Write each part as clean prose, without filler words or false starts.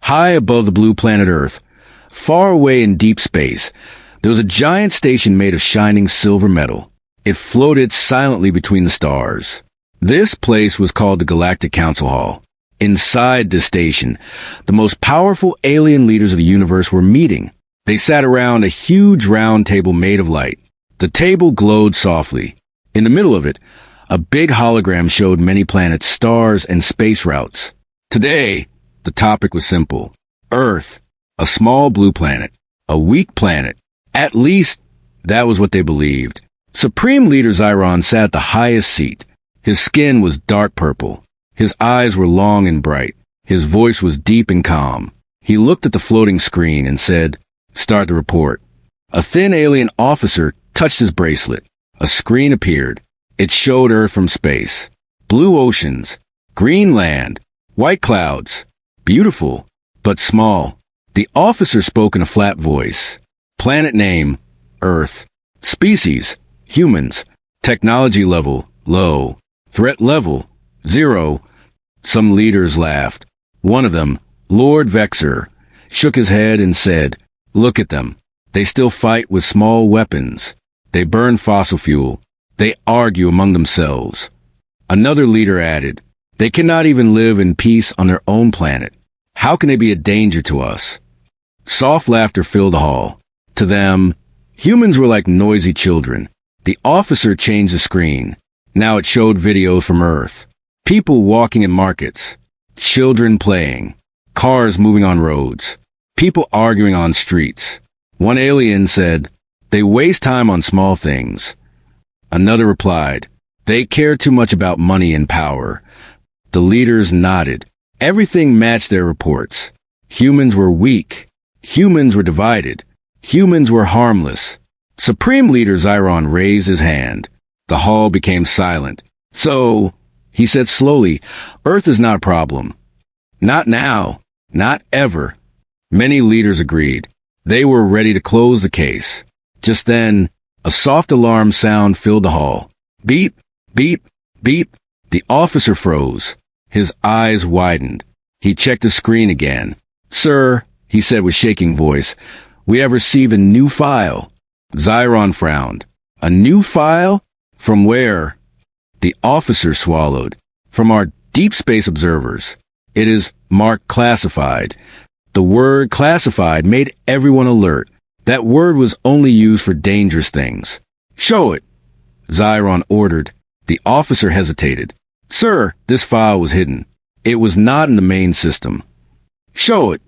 High above the blue planet Earth, far away in deep space, there was a giant station made of shining silver metal. It floated silently between the stars. This place was called the Galactic Council Hall. Inside this station, the most powerful alien leaders of the universe were meeting. They sat around a huge round table made of light. The table glowed softly. In the middle of it, a big hologram showed many planets, stars, and space routes. Today, the topic was simple. Earth, a small blue planet, a weak planet. At least, that was what they believed. Supreme Leader Zyron sat at the highest seat. His skin was dark purple. His eyes were long and bright. His voice was deep and calm. He looked at the floating screen and said, "Start the report." A thin alien officer touched his bracelet. A screen appeared. It showed Earth from space. Blue oceans, green land, white clouds. Beautiful, but small. The officer spoke in a flat voice. Planet name, Earth. Species, humans. Technology level, low. Threat level, 0. Some leaders laughed. One of them, Lord Vexer, shook his head and said, "Look at them. They still fight with small weapons. They burn fossil fuel. They argue among themselves." Another leader added, "They cannot even live in peace on their own planet. How can they be a danger to us?" Soft laughter filled the hall. To them, humans were like noisy children. The officer changed the screen. Now it showed videos from Earth. People walking in markets. Children playing. Cars moving on roads. People arguing on streets. One alien said, "They waste time on small things." Another replied, "They care too much about money and power." The leaders nodded. Everything matched their reports. Humans were weak. Humans were divided. Humans were harmless. Supreme Leader Zyron raised his hand. The hall became silent. "So," he said slowly, "Earth is not a problem. Not now. Not ever." Many leaders agreed. They were ready to close the case. Just then, a soft alarm sound filled the hall. Beep, beep, beep. The officer froze. His eyes widened. He checked the screen again. "Sir," he said with shaking voice, "we have received a new file." Zyron frowned. "A new file? From where?" The officer swallowed. "From our deep space observers. It is marked classified." The word classified made everyone alert. That word was only used for dangerous things. "Show it," Zyron ordered. The officer hesitated. "Sir, this file was hidden. It was not in the main system." "Show it,"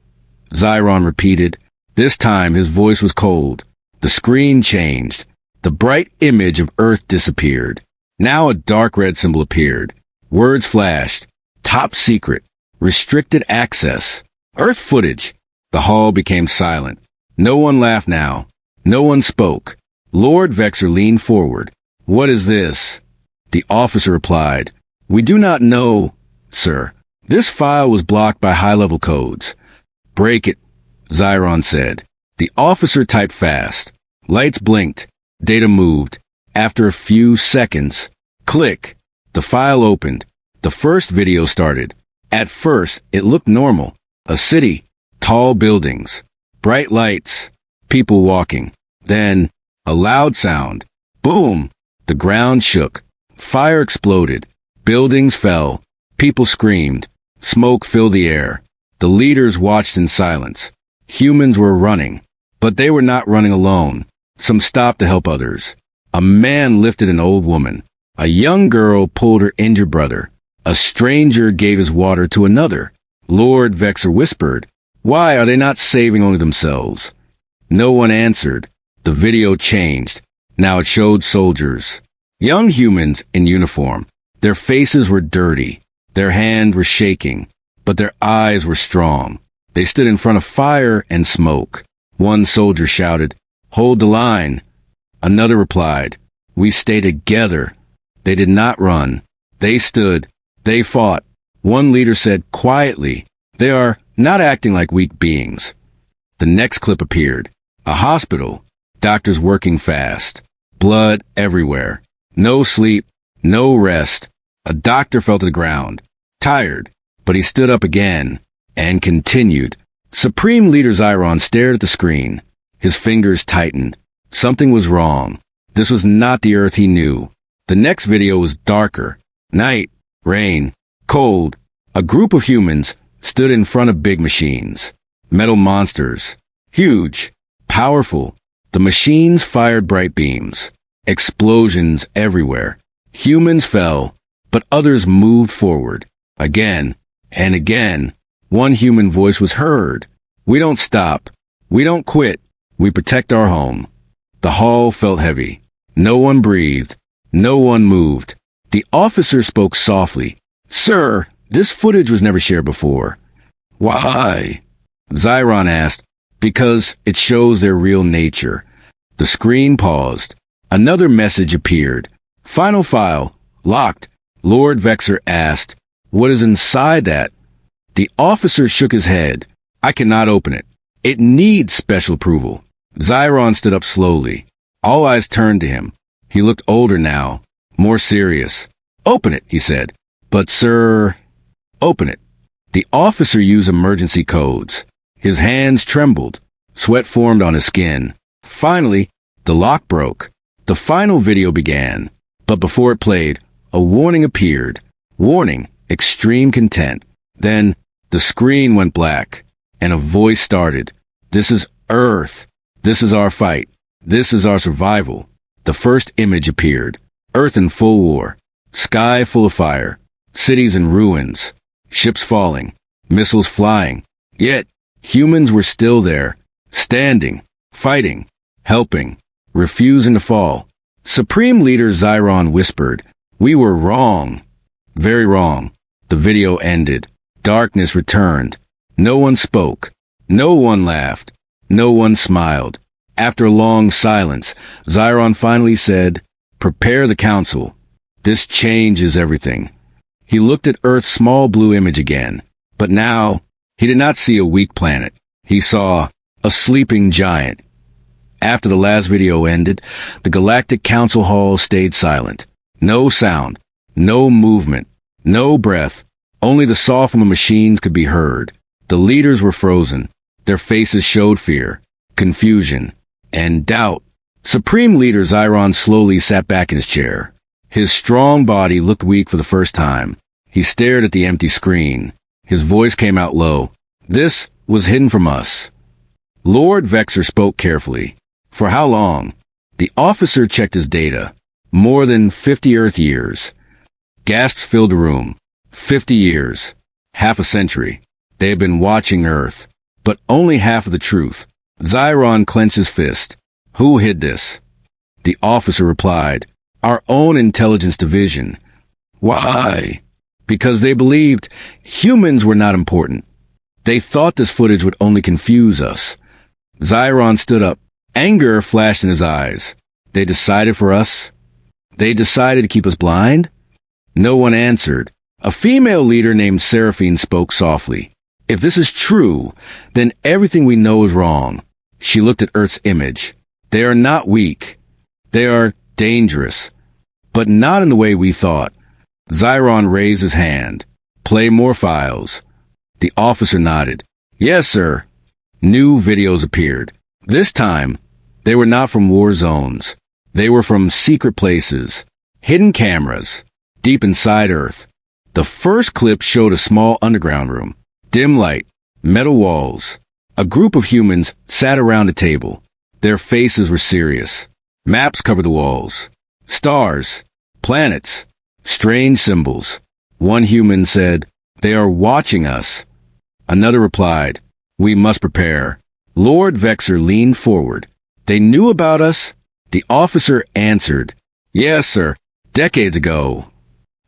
Zyron repeated. This time his voice was cold. The screen changed. The bright image of Earth disappeared. Now a dark red symbol appeared. Words flashed. "Top secret. Restricted access. Earth footage." The hall became silent. No one laughed now. No one spoke. Lord Vexer leaned forward. "What is this?" The officer replied, "We do not know, sir. This file was blocked by high-level codes." "Break it," Zyron said. The officer typed fast. Lights blinked. Data moved. After a few seconds, click. The file opened. The first video started. At first, it looked normal. A city, tall buildings, bright lights, people walking. Then, a loud sound. Boom! The ground shook. Fire exploded. Buildings fell. People screamed. Smoke filled the air. The leaders watched in silence. Humans were running. But they were not running alone. Some stopped to help others. A man lifted an old woman. A young girl pulled her injured brother. A stranger gave his water to another. Lord Vexer whispered, "Why are they not saving only themselves?" No one answered. The video changed. Now it showed soldiers. Young humans in uniform. Their faces were dirty. Their hands were shaking. But their eyes were strong. They stood in front of fire and smoke. One soldier shouted, "Hold the line." Another replied, "We stay together." They did not run. They stood. They fought. One leader said quietly, "They are not acting like weak beings." The next clip appeared. A hospital. Doctors working fast. Blood everywhere. No sleep. No rest. A doctor fell to the ground. Tired. But he stood up again. And continued. Supreme Leader Zyron stared at the screen. His fingers tightened. Something was wrong. This was not the Earth he knew. The next video was darker. Night, rain, cold. A group of humans stood in front of big machines. Metal monsters. Huge. Powerful. The machines fired bright beams. Explosions everywhere. Humans fell, but others moved forward. Again and again. One human voice was heard. We don't stop. We don't quit. We protect our home. The hall felt heavy. No one breathed. No one moved. The officer spoke softly. Sir, this footage was never shared before. Why? Zyron asked. Because it shows their real nature. The screen paused. Another message appeared. Final file. Locked. Lord Vexer asked, what is inside that? The officer shook his head. I cannot open it. It needs special approval. Zyron stood up slowly. All eyes turned to him. He looked older now, more serious. Open it, he said. But sir... Open it. The officer used emergency codes. His hands trembled. Sweat formed on his skin. Finally, the lock broke. The final video began. But before it played, a warning appeared. Warning, extreme content. Then, the screen went black, and a voice started. This is Earth. This is our fight. This is our survival. The first image appeared. Earth in full war. Sky full of fire. Cities in ruins. Ships falling. Missiles flying. Yet, humans were still there. Standing. Fighting. Helping. Refusing to fall. Supreme Leader Zyron whispered, we were wrong. Very wrong. The video ended. Darkness returned. No one spoke. No one laughed. No one smiled. After a long silence, Zyron finally said, prepare the council. This changes everything. He looked at Earth's small blue image again. But now, he did not see a weak planet. He saw a sleeping giant. After the last video ended, the Galactic Council hall stayed silent. No sound. No movement. No breath. Only the saw from the machines could be heard. The leaders were frozen. Their faces showed fear, confusion, and doubt. Supreme Leader Zyron slowly sat back in his chair. His strong body looked weak for the first time. He stared at the empty screen. His voice came out low. This was hidden from us. Lord Vexer spoke carefully. For how long? The officer checked his data. More than 50 Earth years. Gasps filled the room. 50 years. Half a century. They had been watching Earth. But only half of the truth. Zyron clenched his fist. Who hid this? The officer replied, our own intelligence division. Why? Because they believed humans were not important. They thought this footage would only confuse us. Zyron stood up. Anger flashed in his eyes. They decided for us? They decided to keep us blind? No one answered. A female leader named Seraphine spoke softly. If this is true, then everything we know is wrong. She looked at Earth's image. They are not weak. They are dangerous. But not in the way we thought. Zyron raised his hand. Play more files. The officer nodded. Yes, sir. New videos appeared. This time, they were not from war zones. They were from secret places. Hidden cameras. Deep inside Earth. The first clip showed a small underground room. Dim light. Metal walls. A group of humans sat around a table. Their faces were serious. Maps covered the walls. Stars. Planets. Strange symbols. One human said, they are watching us. Another replied, we must prepare. Lord Vexer leaned forward. They knew about us? The officer answered, yes, sir. Decades ago.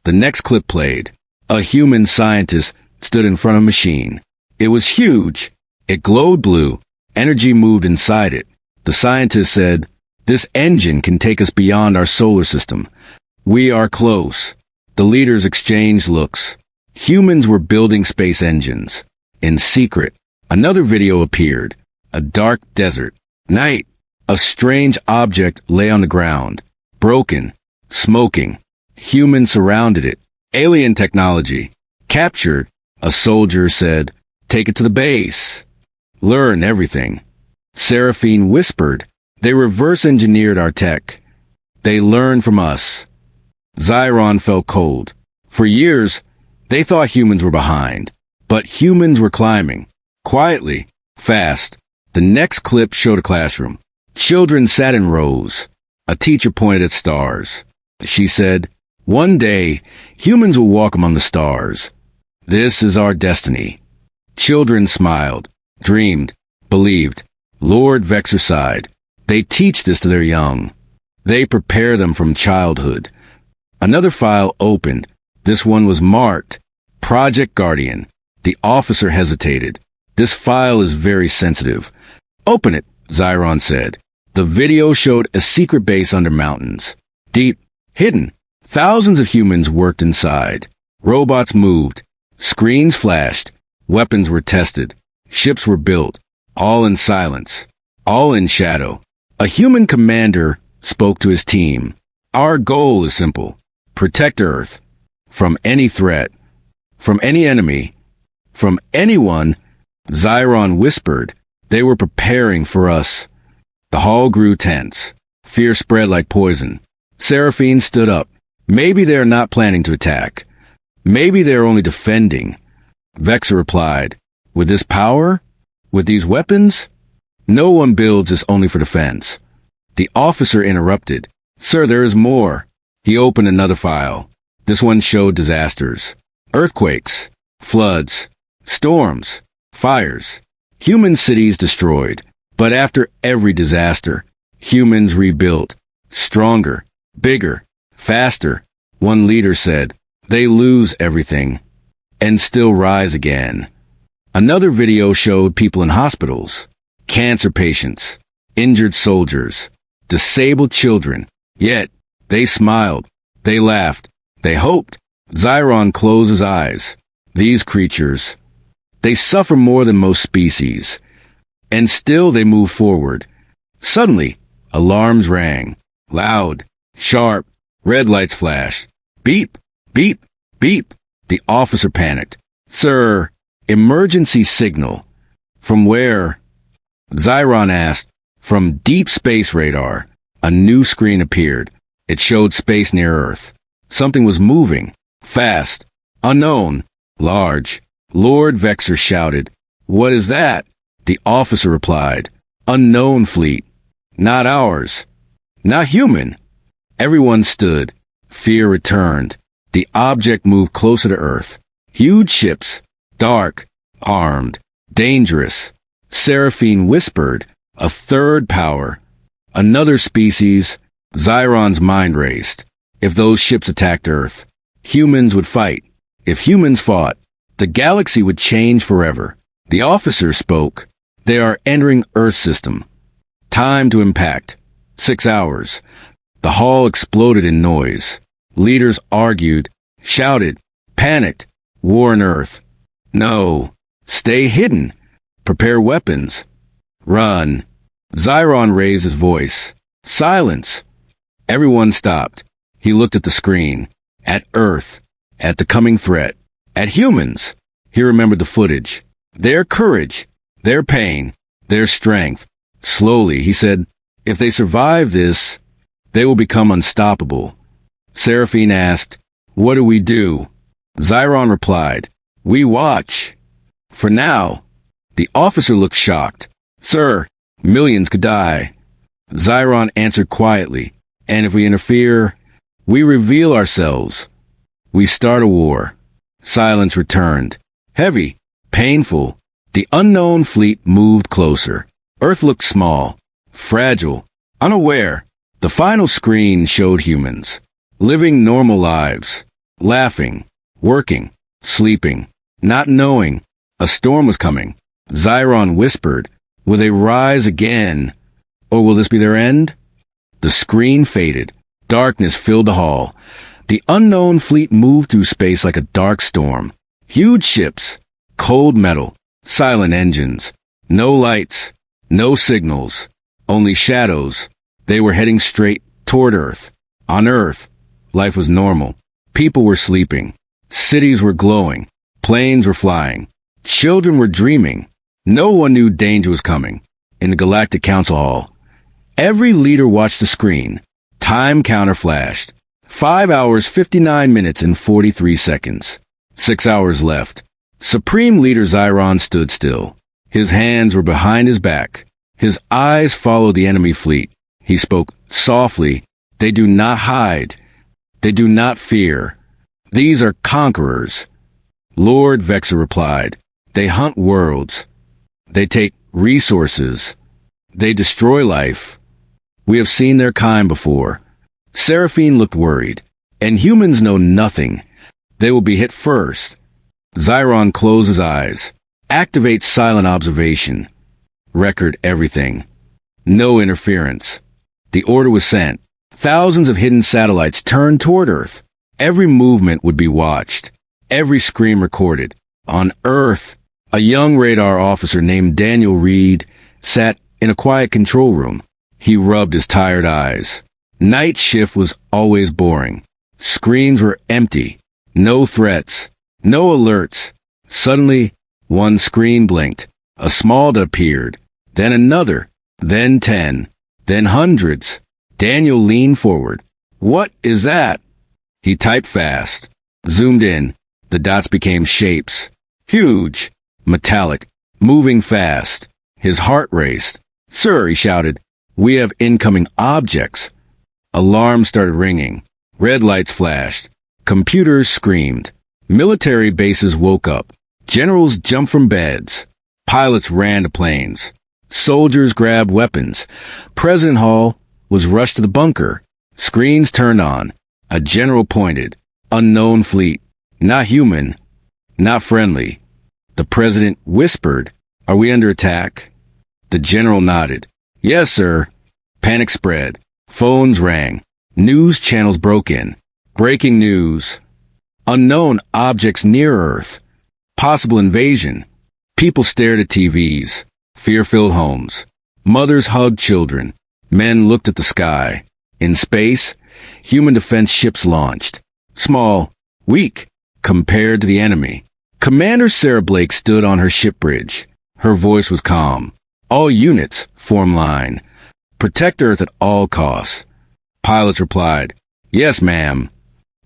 The next clip played. A human scientist stood in front of a machine. It was huge. It glowed blue. Energy moved inside it. The scientist said, this engine can take us beyond our solar system. We are close. The leaders exchanged looks. Humans were building space engines. In secret, another video appeared. A dark desert. Night. A strange object lay on the ground. Broken. Smoking. Humans surrounded it. Alien technology. Captured. A soldier said, take it to the base. Learn everything. Seraphine whispered, they reverse-engineered our tech. They learned from us. Xiron felt cold. For years, they thought humans were behind. But humans were climbing. Quietly. Fast. The next clip showed a classroom. Children sat in rows. A teacher pointed at stars. She said, one day, humans will walk among the stars. This is our destiny. Children smiled, dreamed, believed. Lord Vexer sighed. They teach this to their young. They prepare them from childhood. Another file opened. This one was marked Project Guardian. The officer hesitated. This file is very sensitive. Open it, Xiron said. The video showed a secret base under mountains. Deep, hidden. Thousands of humans worked inside. Robots moved. Screens flashed. Weapons were tested. Ships were built. All in silence. All in shadow. A human commander spoke to his team. Our goal is simple. Protect Earth. From any threat. From any enemy. From anyone. Xiron whispered. They were preparing for us. The hall grew tense. Fear spread like poison. Seraphine stood up. Maybe they are not planning to attack. Maybe they are only defending. Vexer replied, with this power? With these weapons? No one builds this only for defense. The officer interrupted. Sir, there is more. He opened another file. This one showed disasters. Earthquakes, floods, storms, fires. Human cities destroyed. But after every disaster, humans rebuilt. Stronger, bigger, faster. One leader said, they lose everything and still rise again. Another video showed people in hospitals, cancer patients, injured soldiers, disabled children. Yet, they smiled, they laughed, they hoped. Xiron closed his eyes. These creatures, they suffer more than most species. And still they move forward. Suddenly, alarms rang. Loud, sharp, red lights flashed. Beep, beep, beep. The officer panicked. Sir, emergency signal. From where? Xiron asked. From deep space radar. A new screen appeared. It showed space near Earth. Something was moving. Fast. Unknown. Large. Lord Vexer shouted. What is that? The officer replied. Unknown fleet. Not ours. Not human. Everyone stood. Fear returned. The object moved closer to Earth. Huge ships. Dark. Armed. Dangerous. Seraphine whispered. A third power. Another species. Xiron's mind raced. If those ships attacked Earth, humans would fight. If humans fought, the galaxy would change forever. The officer spoke. They are entering Earth system. Time to impact. 6 hours. The hall exploded in noise. Leaders argued, shouted, panicked. War on Earth. No. Stay hidden. Prepare weapons. Run. Xiron raised his voice. Silence. Everyone stopped. He looked at the screen. At Earth. At the coming threat. At humans. He remembered the footage. Their courage. Their pain. Their strength. Slowly, he said, if they survive this, they will become unstoppable. Seraphine asked, what do we do? Xiron replied, we watch. For now. The officer looked shocked. Sir, millions could die. Xiron answered quietly, and if we interfere, we reveal ourselves. We start a war. Silence returned. Heavy, painful. The unknown fleet moved closer. Earth looked small, fragile, unaware. The final screen showed humans, living normal lives, laughing, working, sleeping, not knowing. A storm was coming. Xiron whispered, will they rise again? Or will this be their end? The screen faded. Darkness filled the hall. The unknown fleet moved through space like a dark storm. Huge ships, cold metal, silent engines, no lights, no signals, only shadows. They were heading straight toward Earth. On Earth, life was normal. People were sleeping. Cities were glowing. Planes were flying. Children were dreaming. No one knew danger was coming. In the Galactic Council hall, every leader watched the screen. Time counter flashed. 5 hours, 59 minutes, and 43 seconds. 6 hours left. Supreme Leader Zyron stood still. His hands were behind his back. His eyes followed the enemy fleet. He spoke softly. They do not hide. They do not fear. These are conquerors. Lord Vexer replied. They hunt worlds. They take resources. They destroy life. We have seen their kind before. Seraphine looked worried. And humans know nothing. They will be hit first. Zyron closed his eyes. Activate silent observation. Record everything. No interference. The order was sent. Thousands of hidden satellites turned toward Earth. Every movement would be watched. Every scream recorded. On Earth, a young radar officer named Daniel Reed sat in a quiet control room. He rubbed his tired eyes. Night shift was always boring. Screens were empty. No threats. No alerts. Suddenly, one screen blinked. A small dot appeared. Then another. Then 10. Then hundreds. Daniel leaned forward. What is that? He typed fast. Zoomed in. The dots became shapes. Huge. Metallic. Moving fast. His heart raced. Sir, he shouted. We have incoming objects. Alarms started ringing. Red lights flashed. Computers screamed. Military bases woke up. Generals jumped from beds. Pilots ran to planes. Soldiers grabbed weapons. President Hall was rushed to the bunker. Screens turned on. A general pointed. Unknown fleet. Not human. Not friendly. The president whispered, Are we under attack? The general nodded. Yes, sir. Panic spread. Phones rang. News channels broke in. Breaking news. Unknown objects near Earth. Possible invasion. People stared at TVs. Fear-filled homes. Mothers hugged children. Men looked at the sky. In space, human defense ships launched. Small, weak, compared to the enemy. Commander Sarah Blake stood on her ship bridge. Her voice was calm. All units, form line. Protect Earth at all costs. Pilots replied, Yes, ma'am.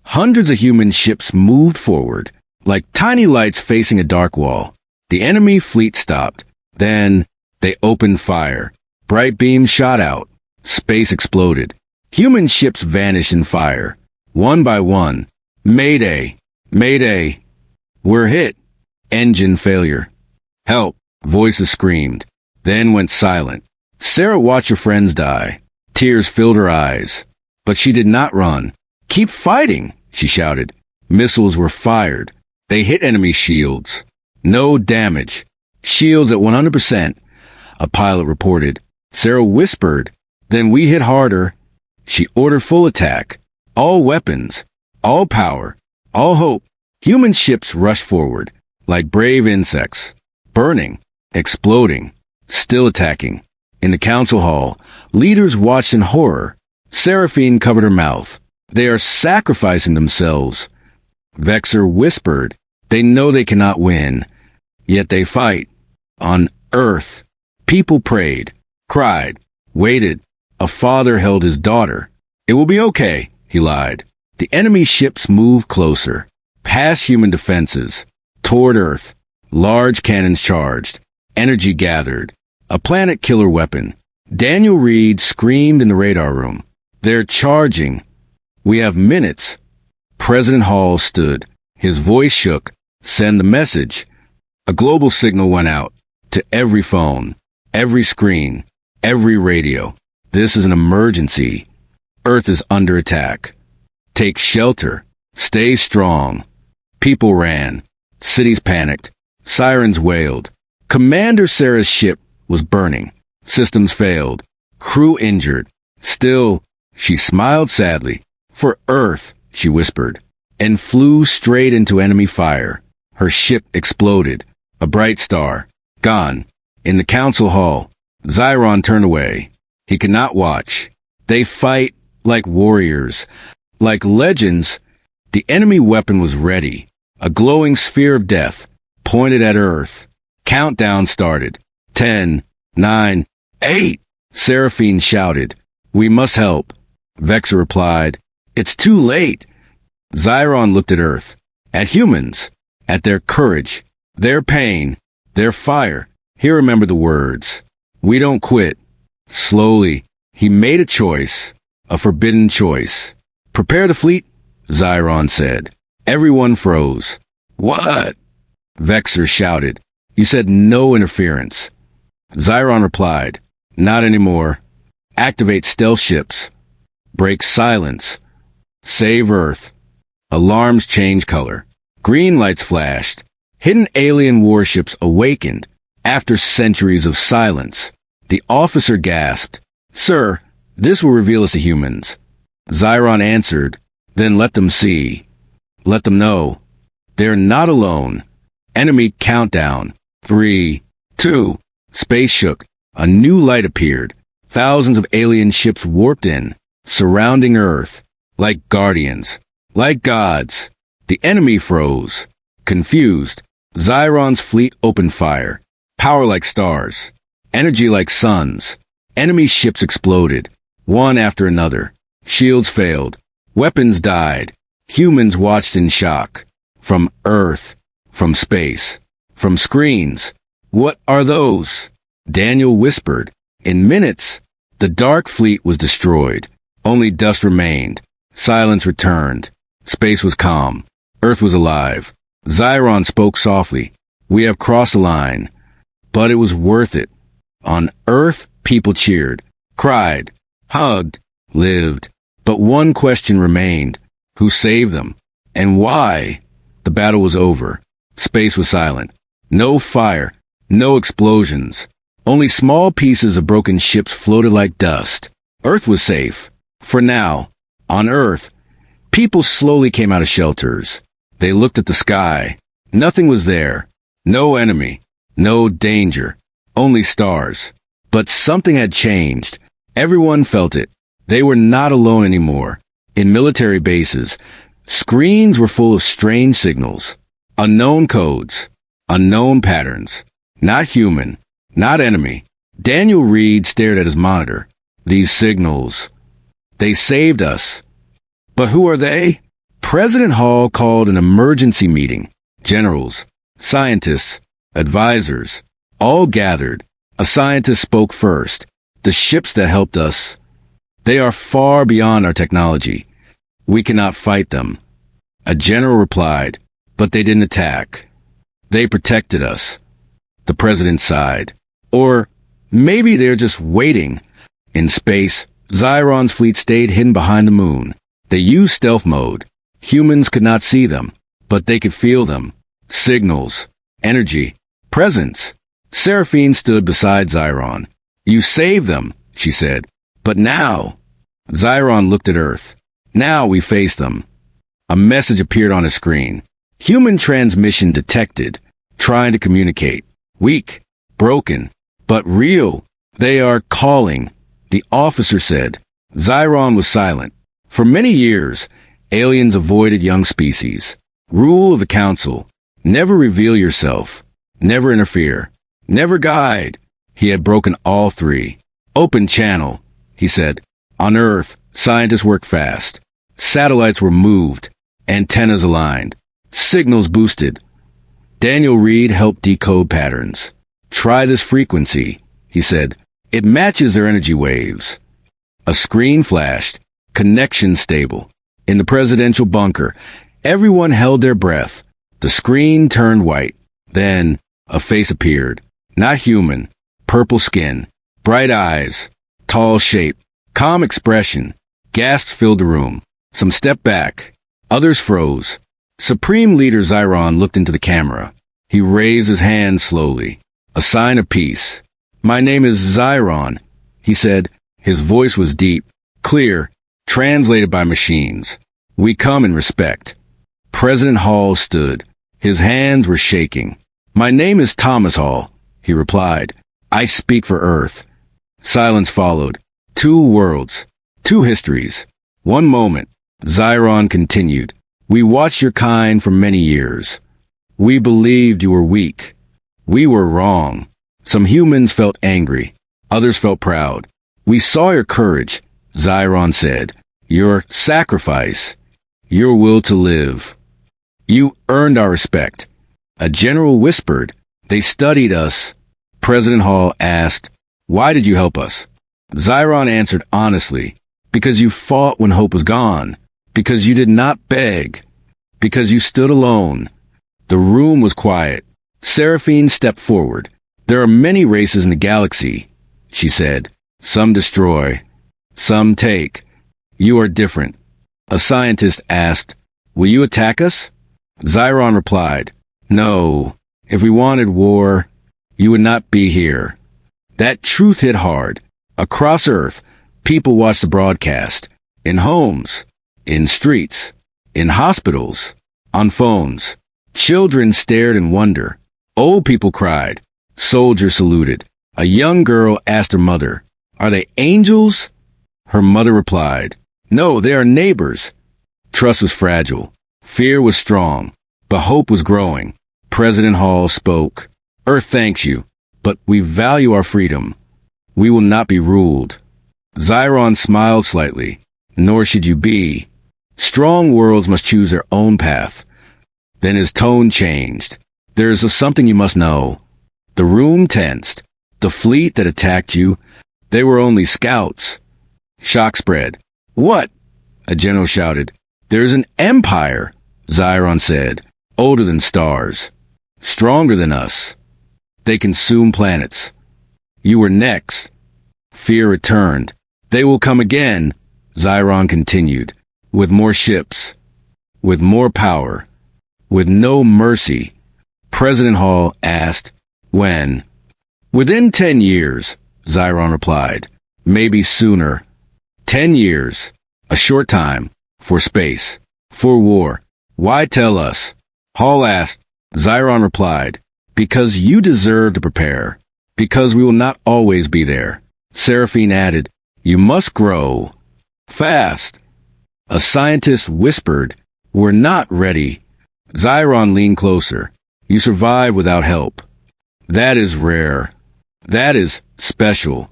Hundreds of human ships moved forward, like tiny lights facing a dark wall. The enemy fleet stopped. Then, they opened fire. Bright beams shot out. Space exploded. Human ships vanished in fire. One by one. Mayday! Mayday! We're hit. Engine failure. Help! Voices screamed. Then went silent. Sarah watched her friends die. Tears filled her eyes. But she did not run. Keep fighting, she shouted. Missiles were fired. They hit enemy shields. No damage. Shields at 100%. A pilot reported. Sarah whispered. Then we hit harder. She ordered full attack. All weapons. All power. All hope. Human ships rushed forward, like brave insects. Burning. Exploding. Still attacking. In the council hall, leaders watched in horror. Seraphine covered her mouth. They are sacrificing themselves. Vexer whispered. They know they cannot win. Yet they fight. On Earth, people prayed, cried, waited. A father held his daughter. It will be okay, he lied. The enemy ships moved closer, past human defenses, toward Earth. Large cannons charged. Energy gathered. A planet killer weapon. Daniel Reed screamed in the radar room. They're charging. We have minutes. President Hall stood. His voice shook. Send the message. A global signal went out. To every phone. Every screen. Every radio. This is an emergency. Earth is under attack. Take shelter. Stay strong. People ran. Cities panicked. Sirens wailed. Commander Sarah's ship was burning. Systems failed. Crew injured. Still, she smiled sadly. For Earth, she whispered, and flew straight into enemy fire. Her ship exploded. A bright star. Gone. In the council hall, Zyron turned away. He could not watch. They fight like warriors. Like legends, the enemy weapon was ready. A glowing sphere of death, pointed at Earth. Countdown started. 10, 9, 8. Seraphine shouted. We must help. Vexor replied. It's too late. Xiron looked at Earth, at humans, at their courage, their pain, their fire. He remembered the words. We don't quit. Slowly, he made a choice, a forbidden choice. Prepare the fleet, Xiron said. Everyone froze. What? Vexor shouted. You said no interference. Xiron replied. Not anymore. Activate stealth ships. Break silence. Save Earth. Alarms changed color. Green lights flashed. Hidden alien warships awakened. After centuries of silence, the officer gasped. Sir, this will reveal us to humans. Xiron answered. Then let them see. Let them know. They're not alone. Enemy countdown. 3, 2. Space shook. A new light appeared. Thousands of alien ships warped in, surrounding Earth. Like guardians. Like gods. The enemy froze. Confused, Xiron's fleet opened fire. Power like stars. Energy like suns. Enemy ships exploded, one after another. Shields failed. Weapons died. Humans watched in shock. From Earth. From space. From screens. What are those? Daniel whispered. In minutes, the dark fleet was destroyed. Only dust remained. Silence returned. Space was calm. Earth was alive. Xiron spoke softly. We have crossed the line. But it was worth it. On Earth, people cheered, cried, hugged, lived. But one question remained. Who saved them? And why? The battle was over. Space was silent. No fire. No explosions. Only small pieces of broken ships floated like dust. Earth was safe. For now. On Earth, people slowly came out of shelters. They looked at the sky. Nothing was there. No enemy. No danger. Only stars. But something had changed. Everyone felt it. They were not alone anymore. In military bases, screens were full of strange signals. Unknown codes. Unknown patterns. Not human. Not enemy. Daniel Reed stared at his monitor. These signals. They saved us. But who are they? President Hall called an emergency meeting. Generals, scientists, advisors, all gathered. A scientist spoke first. The ships that helped us, they are far beyond our technology. We cannot fight them. A general replied, but they didn't attack. They protected us. The president sighed. Or maybe they're just waiting. In space, Xiron's fleet stayed hidden behind the moon. They used stealth mode. Humans could not see them, but they could feel them. Signals, energy, presence. Seraphine stood beside Xiron. You saved them, she said. But now, Xiron looked at Earth. Now we face them. A message appeared on a screen. Human transmission detected, trying to communicate. Weak, broken, but real. They are calling, the officer said. Xiron was silent. For many years, aliens avoided young species. Rule of the council. Never reveal yourself. Never interfere. Never guide. He had broken all three. Open channel, he said. On Earth, scientists worked fast. Satellites were moved. Antennas aligned. Signals boosted. Daniel Reed helped decode patterns. Try this frequency, he said. It matches their energy waves. A screen flashed. Connection stable. In the presidential bunker, everyone held their breath. The screen turned white. Then, a face appeared. Not human. Purple skin. Bright eyes. Tall shape. Calm expression. Gasps filled the room. Some stepped back. Others froze. Supreme Leader Xiron looked into the camera. He raised his hand slowly. A sign of peace. My name is Xiron, he said. His voice was deep, clear, translated by machines. We come in respect. President Hall stood. His hands were shaking. My name is Thomas Hall, he replied. I speak for Earth. Silence followed. 2 worlds. 2 histories. One moment. Xiron continued. We watched your kind for many years. We believed you were weak. We were wrong. Some humans felt angry. Others felt proud. We saw your courage, Zyron said. Your sacrifice. Your will to live. You earned our respect. A general whispered. They studied us. President Hall asked, why did you help us? Zyron answered honestly, because you fought when hope was gone. Because you did not beg. Because you stood alone. The room was quiet. Seraphine stepped forward. There are many races in the galaxy, she said. Some destroy. Some take. You are different. A scientist asked, will you attack us? Zyron replied, no. If we wanted war, you would not be here. That truth hit hard. Across Earth, people watched the broadcast. In homes. In streets. In hospitals. On phones. Children stared in wonder. Old people cried. Soldiers saluted. A young girl asked her mother, are they angels? Her mother replied, no, they are neighbors. Trust was fragile. Fear was strong. But hope was growing. President Hall spoke. Earth thanks you, but we value our freedom. We will not be ruled. Zyron smiled slightly. Nor should you be. Strong worlds must choose their own path. Then his tone changed. There is something you must know. The room tensed. The fleet that attacked you, they were only scouts. Shock spread. What? A general shouted. There is an empire, Zyron said, older than stars, stronger than us. They consume planets. You were next. Fear returned. They will come again, Zyron continued, with more ships, with more power, with no mercy. President Hall asked, when? Within 10 years, Zyron replied. Maybe sooner. 10 years. A short time. For space. For war. Why tell us? Hall asked. Zyron replied. Because you deserve to prepare. Because we will not always be there. Seraphine added. You must grow. Fast. A scientist whispered. We're not ready. Zyron leaned closer. You survive without help. That is rare. That is special.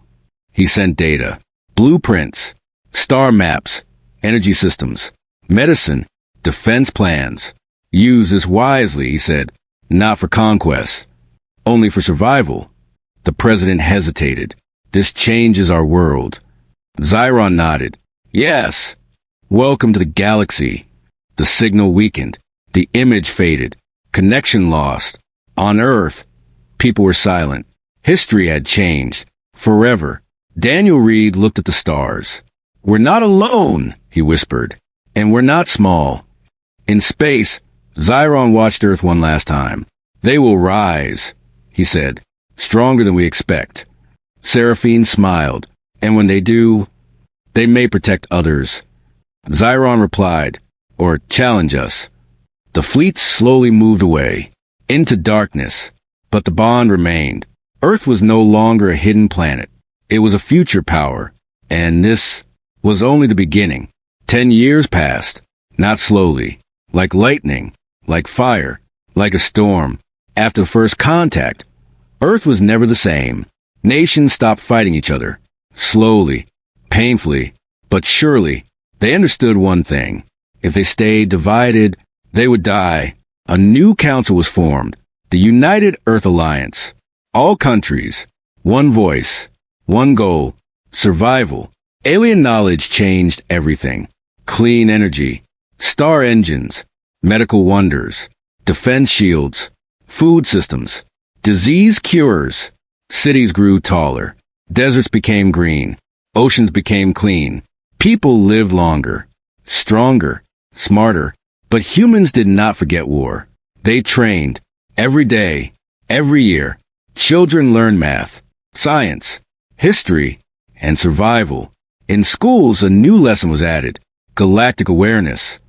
He sent data. Blueprints. Star maps. Energy systems. Medicine. Defense plans. Use this wisely, he said. Not for conquest. Only for survival. The president hesitated. This changes our world. Zyron nodded. Yes. Welcome to the galaxy. The signal weakened. The image faded. Connection lost. On Earth, people were silent. History had changed. Forever. Daniel Reed looked at the stars. We're not alone, he whispered. And we're not small. In space, Zyron watched Earth one last time. They will rise, he said. Stronger than we expect. Seraphine smiled. And when they do, they may protect others. Zyron replied, or challenge us. The fleet slowly moved away, into darkness, but the bond remained. Earth was no longer a hidden planet. It was a future power, and this was only the beginning. 10 years passed, not slowly, like lightning, like fire, like a storm. After first contact, Earth was never the same. Nations stopped fighting each other. Slowly, painfully, but surely, they understood one thing. If they stayed divided, they would die. A new council was formed, the United Earth Alliance. All countries, one voice, one goal, survival. Alien knowledge changed everything. Clean energy, star engines, medical wonders, defense shields, food systems, disease cures. Cities grew taller. Deserts became green. Oceans became clean. People lived longer, stronger, smarter. But humans did not forget war. They trained. Every day, every year. Children learned math, science, history, and survival. In schools, a new lesson was added. Galactic awareness.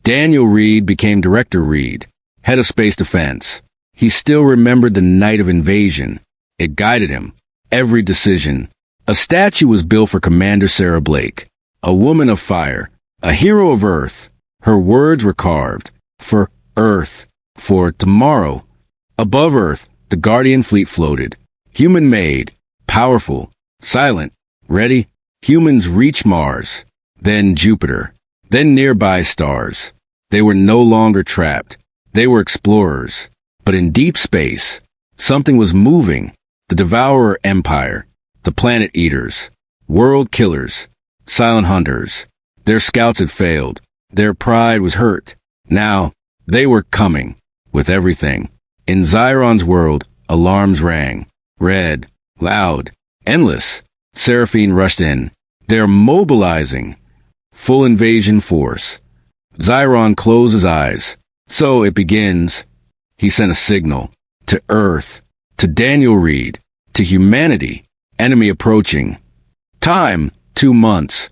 Daniel Reed became Director Reed, head of space defense. He still remembered the night of invasion. It guided him. Every decision. A statue was built for Commander Sarah Blake, a woman of fire, a hero of Earth. Her words were carved. For Earth. For tomorrow. Above Earth, The Guardian fleet floated. Human-made, powerful, silent, ready. Humans reached Mars, then Jupiter, then nearby stars. They were no longer trapped. They were explorers. But in deep space, something was moving. The Devourer Empire, the Planet Eaters, world killers, silent hunters. Their scouts had failed. Their pride was hurt. Now, they were coming, with everything. In Xiron's world, alarms rang. Red, loud, endless. Seraphine rushed in. They're mobilizing. Full invasion force. Xiron closed his eyes. So it begins. He sent a signal. To Earth. To Daniel Reed. To humanity. Enemy approaching. Time, 2 months.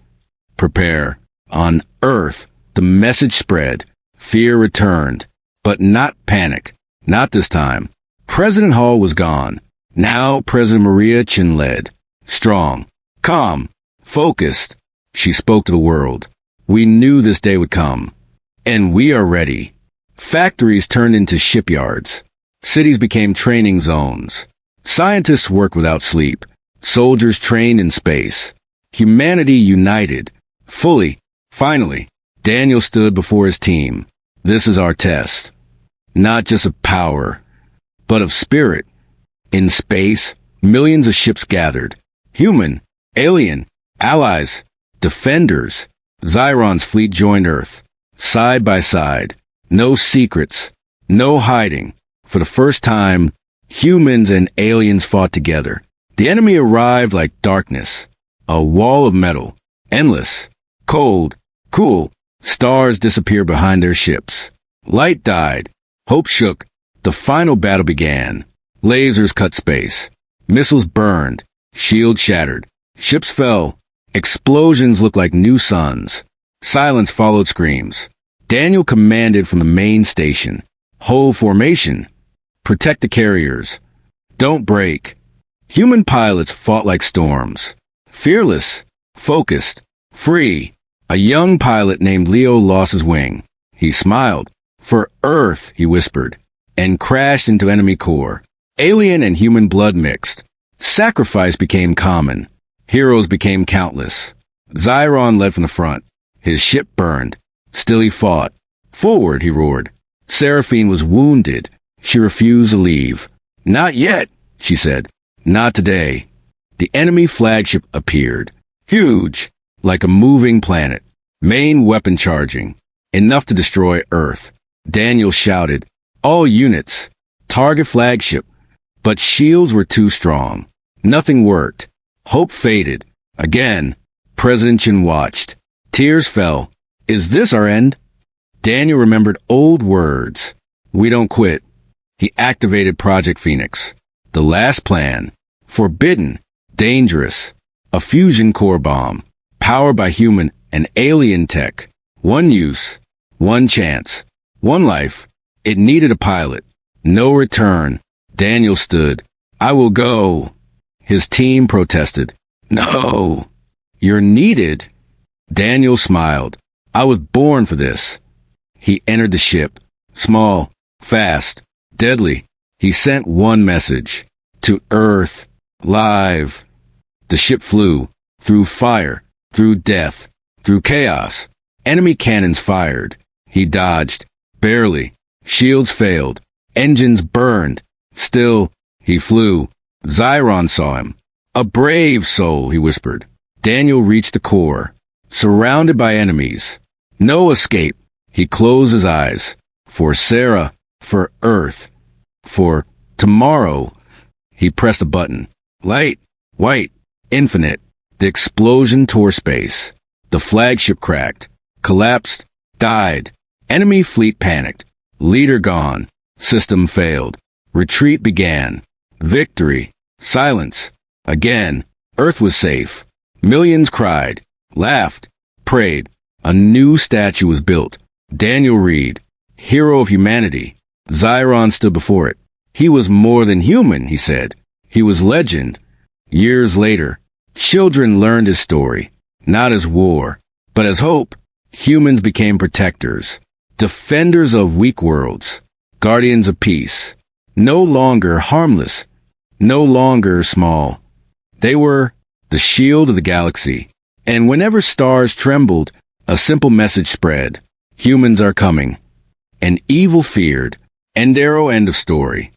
Prepare. On Earth, the message spread. Fear returned. But not panic. Not this time. President Hall was gone. Now President Maria Chin led. Strong. Calm. Focused. She spoke to the world. We knew this day would come. And we are ready. Factories turned into shipyards. Cities became training zones. Scientists worked without sleep. Soldiers trained in space. Humanity united. Fully. Finally, Daniel stood before his team. This is our test. Not just of power, but of spirit. In space, millions of ships gathered. Human, alien, allies, defenders. Xiron's fleet joined Earth. Side by side. No secrets. No hiding. For the first time, humans and aliens fought together. The enemy arrived like darkness. A wall of metal. Endless. Cold. Cool. Stars disappeared behind their ships. Light died. Hope shook. The final battle began. Lasers cut space. Missiles burned. Shields shattered. Ships fell. Explosions looked like new suns. Silence followed screams. Daniel commanded from the main station. Hold formation. Protect the carriers. Don't break. Human pilots fought like storms. Fearless. Focused. Free. A young pilot named Leo lost his wing. He smiled. For Earth, he whispered, and crashed into enemy core. Alien and human blood mixed. Sacrifice became common. Heroes became countless. Xiron led from the front. His ship burned. Still he fought. Forward, he roared. Seraphine was wounded. She refused to leave. Not yet, she said. Not today. The enemy flagship appeared. Huge, like a moving planet. Main weapon charging. Enough to destroy Earth. Daniel shouted, all units. Target flagship. But shields were too strong. Nothing worked. Hope faded. Again, President Chin watched. Tears fell. Is this our end? Daniel remembered old words. We don't quit. He activated Project Phoenix. The last plan. Forbidden. Dangerous. A fusion core bomb. Powered by human and alien tech. One use. One chance. One life. It needed a pilot. No return. Daniel stood. I will go. His team protested. No. You're needed. Daniel smiled. I was born for this. He entered the ship. Small, fast, deadly. He sent one message. To Earth. Live. The ship flew. Through fire. Through death. Through chaos. Enemy cannons fired. He dodged. Barely. Shields failed. Engines burned. Still, he flew. Xiron saw him. A brave soul, he whispered. Daniel reached the core. Surrounded by enemies. No escape. He closed his eyes. For Sarah. For Earth. For tomorrow. He pressed a button. Light. White. Infinite. The explosion tore space. The flagship cracked. Collapsed. Died. Enemy fleet panicked. Leader gone. System failed. Retreat began. Victory. Silence. Again. Earth was safe. Millions cried. Laughed. Prayed. A new statue was built. Daniel Reed. Hero of humanity. Xiron stood before it. He was more than human, he said. He was legend. Years later, children learned his story. Not as war, but as hope. Humans became protectors. Defenders of weak worlds. Guardians of peace. No longer harmless, no longer small. They were the shield of the galaxy. And whenever stars trembled, a simple message spread. Humans are coming. And evil feared. End arrow, end of story.